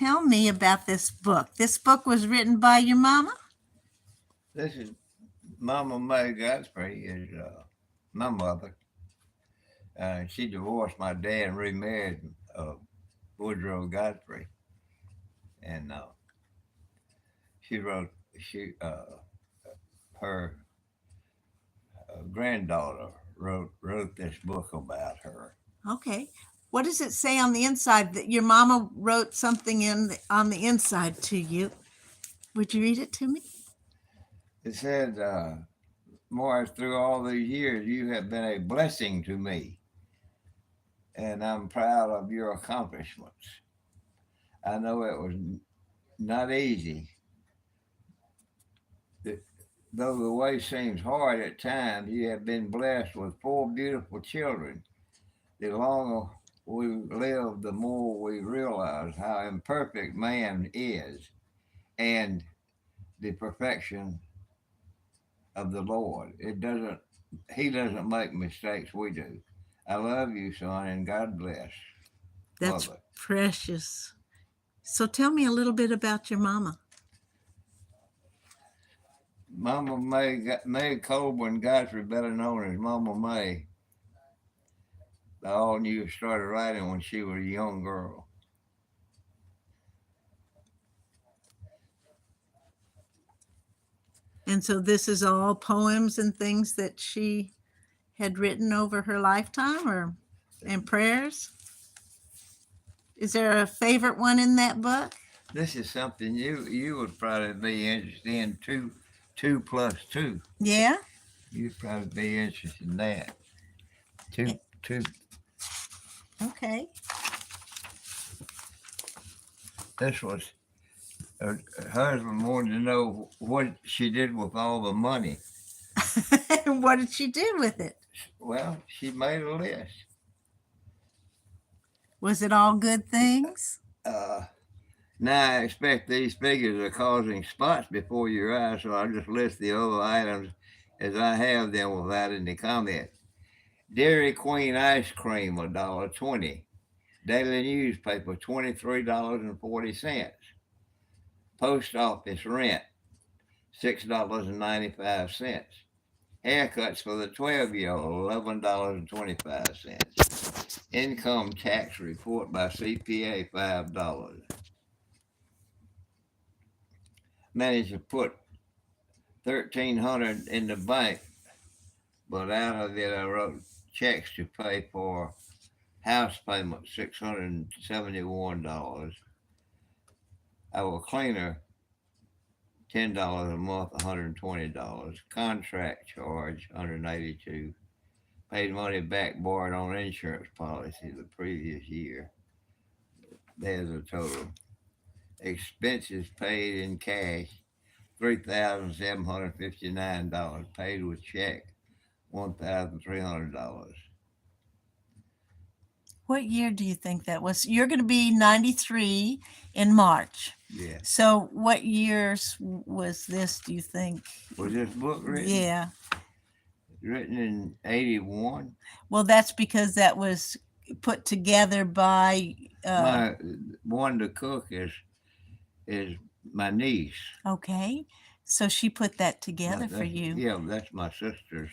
Tell me about this book. This book was written by your mama? This is Mama Mae Godfrey is my mother. She divorced my dad and remarried uh, Woodrow Godfrey, and she wrote she her granddaughter wrote this book about her. Okay. What does it say on the inside? That your mama wrote something on the inside to you. Would you read it to me? It said, Morris, through all these years, you have been a blessing to me, and I'm proud of your accomplishments. I know it was not easy, though the way seems hard at times. You have been blessed with four beautiful children. The longer we live, the more we realize how imperfect man is and the perfection of the Lord. He doesn't make mistakes, we do. I love you, son, and God bless. That's Mother. precious. So tell me a little bit about your mama. Mama Mae Colburn Godfrey, better known as Mama Mae. They all knew started writing when she was a young girl. And so this is all poems and things that she had written over her lifetime or and prayers? Is there a favorite one in that book? This is something you would probably be interested in. Two plus two. Yeah. You'd probably be interested in that. Two. Okay. This was her husband wanted to know what she did with all the money. What did she do with it? Well, she made a list. Was it all good things? Uh, Now I expect these figures are causing spots before your eyes, so I'll just list the other items as I have them without any comment. Dairy Queen ice cream, $1.20. Daily newspaper, $23.40. Post office rent, $6.95. Haircuts for the 12-year-old, $11.25. Income tax report by CPA, $5. Managed to put 1,300 in the bank, but out of it I wrote checks to pay for house payment, $671. Our cleaner, $10 a month, $120. Contract charge, $182. Paid money back borrowed on insurance policy the previous year. There's a total. Expenses paid in cash, $3,759. Paid with check, $1,300. What year do you think that was? You're going to be 93 in March. Yeah. So what years was this, do you think? Was this book written? Yeah. Written in 81. Well, that's because that was put together by My Wanda Cook is my niece. Okay. So she put that together for you. Yeah, that's my sister's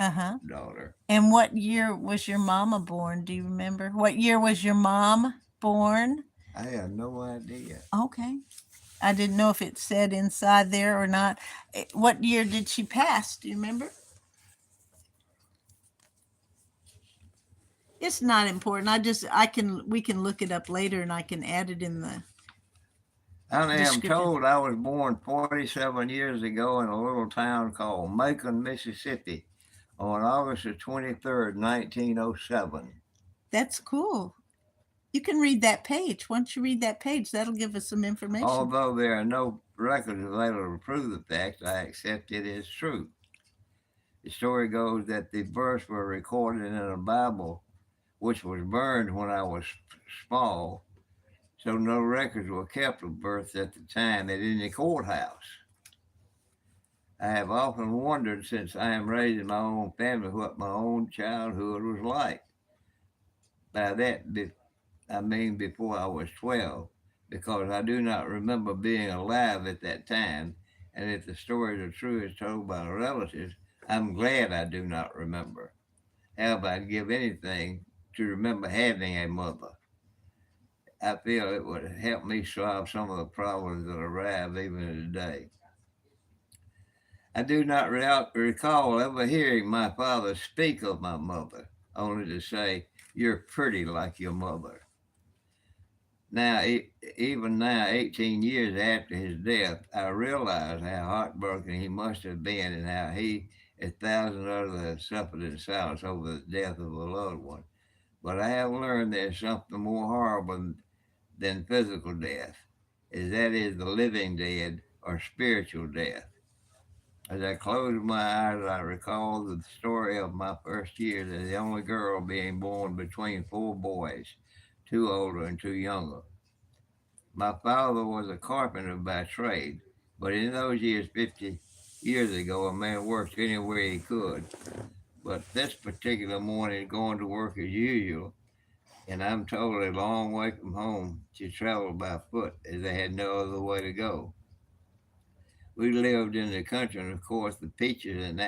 daughter. And what year was your mama born? Do you remember? What year was your mom born? I have no idea. Okay. I didn't know if it said inside there or not. What year did she pass? Do you remember? It's not important. We can look it up later and I can add it in the I am told I was born 47 years ago in a little town called Macon, Mississippi on August the 23rd, 1907. That's cool. You can read that page. Once you read that page, that'll give us some information. Although there are no records available to prove the fact, I accept it as true. The story goes that the verses were recorded in a Bible which was burned when I was small, so no records were kept of births at the time at any courthouse. I have often wondered, since I am raising my own family, what my own childhood was like. By that, I mean before I was 12. because I do not remember being alive at that time, and if the stories are true as told by relatives, I'm glad I do not remember. How I'd give anything to remember having a mother. I feel it would help me solve some of the problems that arrive even today. I do not recall ever hearing my father speak of my mother, only to say, "You're pretty like your mother." Now, even now, 18 years after his death, I realize how heartbroken he must have been and how he, as thousands others, have suffered in silence over the death of a loved one. But I have learned there's something more horrible than physical death, is that is the living dead or spiritual death. As I close my eyes, I recall the story of my first years as the only girl being born between four boys, two older and two younger. My father was a carpenter by trade, but in those years, 50 years ago, a man worked anywhere he could. But this particular morning, going to work as usual, and I'm told a long way from home to travel by foot as they had no other way to go. We lived in the country, and of course, the peaches and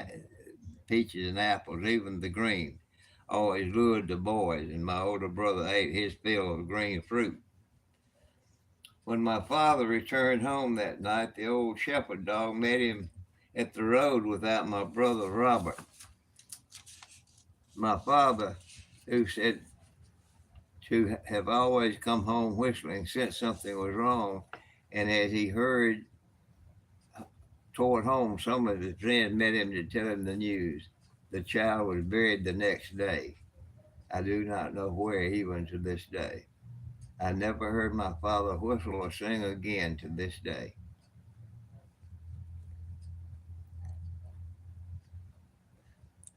apples, even the green, always lured the boys, and my older brother ate his fill of green fruit. When my father returned home that night, the old shepherd dog met him at the road without my brother Robert. My father, who said to have always come home whistling, sensed something was wrong, and as he hurried toward home, some of his friends met him to tell him the news. The child was buried the next day. I do not know where, even to this day. I never heard my father whistle or sing again to this day.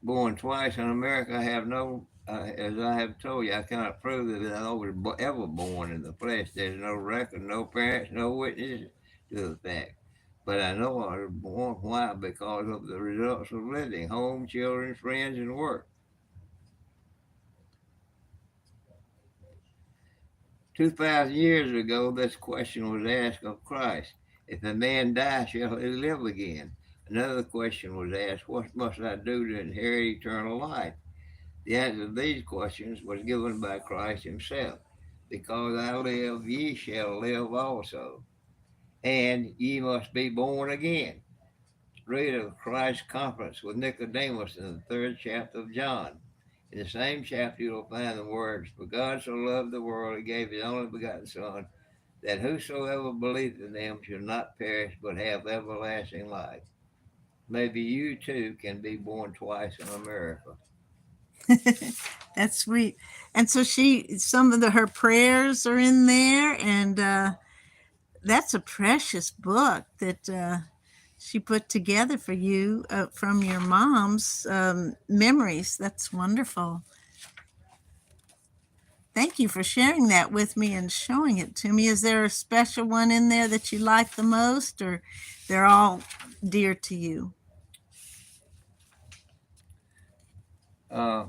Born twice in America, I have no, as I have told you, I cannot prove that I was ever born in the flesh. There's no record, no parents, no witnesses to the fact. But I know I was born. Why? Because of the results of living, home, children, friends, and work. 2,000 years ago, this question was asked of Christ. If a man die, shall he live again? Another question was asked, what must I do to inherit eternal life? The answer to these questions was given by Christ himself. Because I live, ye shall live also. And ye must be born again. Read of Christ's conference with Nicodemus in the third chapter of John. In the same chapter, you'll find the words, "For God so loved the world, he gave his only begotten Son, that whosoever believeth in him shall not perish, but have everlasting life." Maybe you too can be born twice in America. That's sweet. And so some of her prayers are in there, and that's a precious book that she put together for you from your mom's memories. That's wonderful. Thank you for sharing that with me and showing it to me. Is there a special one in there that you like the most, or they're all dear to you? Uh,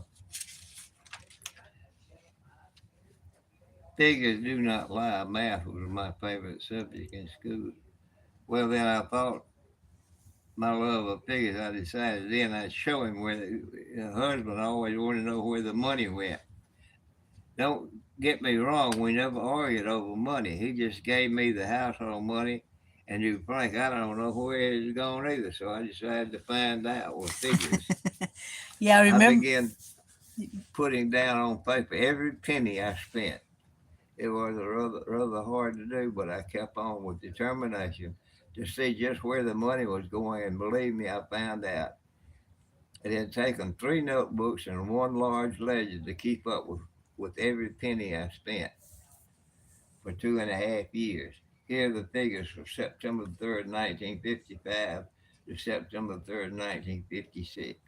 Figures do not lie. Math was my favorite subject in school. Well, then I thought my love of figures, I decided then I'd show him where the husband always wanted to know where the money went. Don't get me wrong, we never argued over money. He just gave me the household money, and to be frank, I don't know where it's gone either. So I decided to find out with figures. Yeah, I I remember. began putting down on paper every penny I spent. It was rather hard to do, but I kept on with determination to see just where the money was going, and believe me, I found out. It had taken three notebooks and one large ledger to keep up with every penny I spent for 2.5 years. Here are the figures from September 3rd, 1955 to September 3rd, 1956.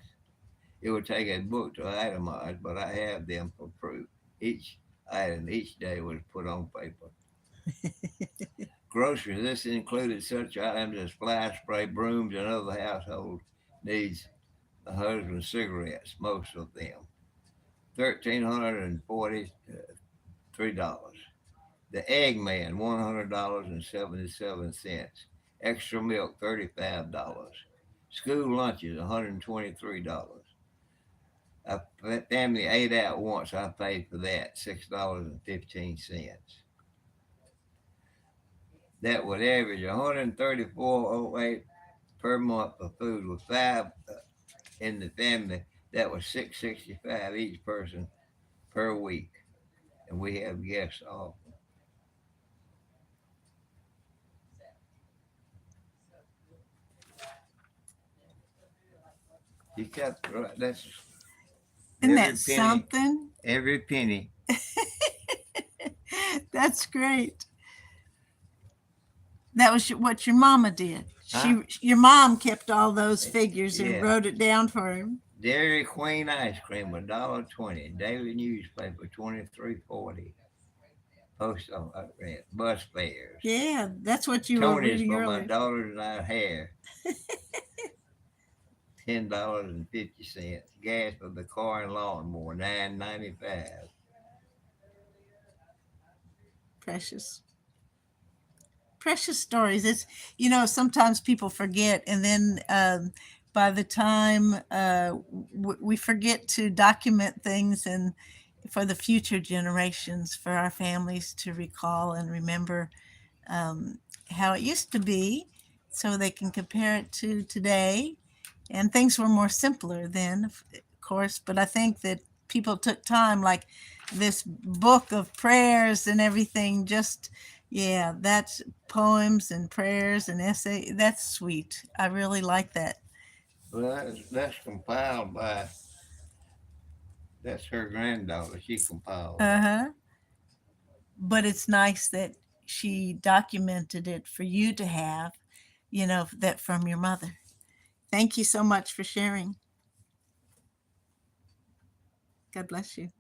It would take a book to itemize, but I have them for proof. Each item each day was put on paper. Groceries. This included such items as fly spray, brooms, and other household needs. The husband's cigarettes, most of them. $1,343. The egg man, $100.77. Extra milk, $35. School lunches, $123. A family ate out once. I paid for that, $6.15. That would average 134.08 per month for food with five in the family. That was 665 each person per week, and we have guests often. You got right. That's Isn't every that penny. something? Every penny. That's great. That was what your mama did. Huh? Your mom kept all those figures and Yeah. wrote it down for him. Dairy Queen ice cream, $1.20. Daily newspaper, 23.40. Post on rent. Bus fares. Yeah, that's what you were Tony's reading for my earlier. daughter's and I hair. $10.50. Gas for the car and lawnmower, $9.95. Precious. Precious stories. It's, sometimes people forget, and then by the time we forget to document things, and for the future generations, for our families to recall and remember how it used to be, so they can compare it to today. And things were more simpler then, of course, but I think that people took time, like this book of prayers and everything. Just, yeah, that's poems and prayers and essay. That's sweet. I really like that. Well, that's compiled by, that's her granddaughter. She compiled that. Uh-huh. But it's nice that she documented it for you to have, that from your mother. Thank you so much for sharing. God bless you.